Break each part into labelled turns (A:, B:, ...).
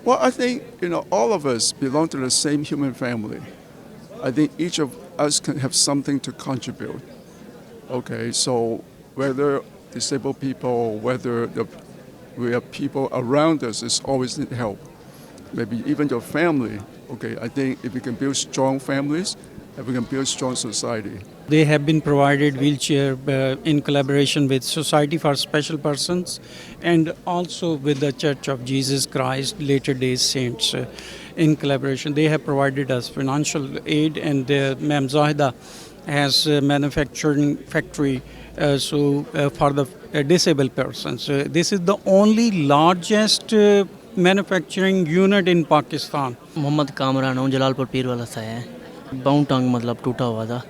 A: Well, I think, all of us belong to the same human family. I think each of us can have something to contribute. Okay, so whether disabled people, whether we have people around us is always need help. Maybe even your family. Okay, I think if we can build strong families, if we can build strong society.
B: They have been provided wheelchair in collaboration with Society for Special Persons and also with the Church of Jesus Christ Latter Day Saints. In collaboration, they have provided us financial aid, and Ma'am Zahida has a manufacturing factory for the disabled persons. This is the only largest manufacturing unit in Pakistan.
C: محمد کامران ہوں، جلال پور پیر والا سے ہے. باؤں ٹانگ مطلب ٹوٹا ہوا تھا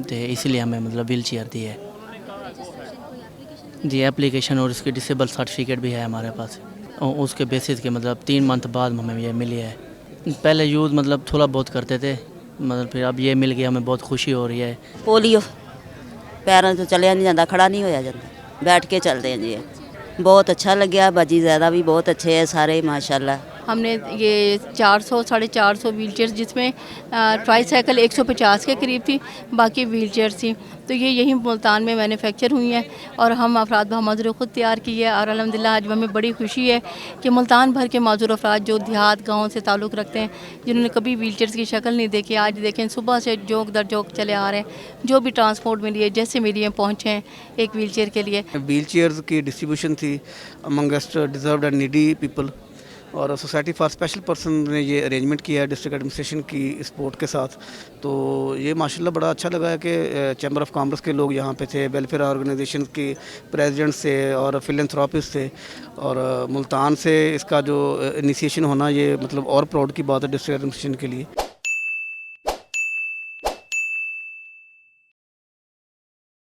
C: تو اس لیے ہمیں مطلب ویل چیئر دی ہے. جی اپلیکیشن اور اس کی ڈسیبل سرٹیفکیٹ بھی ہے ہمارے پاس، اور اس کے بیسس کے مطلب 3 منتھ بعد ہمیں یہ ملی ہے. پہلے یوز مطلب تھوڑا بہت کرتے تھے، مطلب پھر اب یہ مل گیا، ہمیں بہت خوشی ہو رہی ہے.
D: پولیو پیروں تو چلیا نہیں جاتا، کھڑا نہیں ہویا جاتا، بیٹھ کے چلتے ہیں جی. بہت اچھا لگیا، باجی زیادہ بھی بہت اچھے ہیں سارے ماشاءاللہ.
E: ہم نے یہ 400 ساڑھے 400 ویل چیئر، جس میں ٹرائی سائیکل 150 کے قریب تھی، باقی ویل چیئرس تھیں، تو یہ یہیں ملتان میں مینوفیکچر ہوئی ہیں اور ہم افراد معذور خود تیار کی ہے. اور الحمدللہ آج ہمیں بڑی خوشی ہے کہ ملتان بھر کے معذور افراد جو دیہات گاؤں سے تعلق رکھتے ہیں، جنہوں نے کبھی ویل چیئرس کی شکل نہیں دیکھی، آج دیکھیں صبح سے جوک در جوک چلے آ رہے ہیں. جو بھی ٹرانسپورٹ ملی ہے، جیسے ملی ہے، پہنچے ہیں ایک ویل چیئر کے لیے.
F: ویل چیئرز کی ڈسٹریبیوشن تھی amongst deserved and needy people, اور سوسائٹی فار اسپیشل پرسنز نے یہ ارینجمنٹ کیا ہے ڈسٹرکٹ ایڈمنسٹریشن کی سپورٹ کے ساتھ. تو یہ ماشاءاللہ بڑا اچھا لگا ہے کہ چیمبر آف کامرس کے لوگ یہاں پہ تھے، ویلفیئر آرگنائزیشن کے پریزیڈنٹ سے اور فلینتھراپسٹ سے، اور ملتان سے اس کا جو انیشیشن ہونا یہ مطلب اور پراؤڈ کی بات ہے ڈسٹرکٹ ایڈمنسٹریشن کے لیے.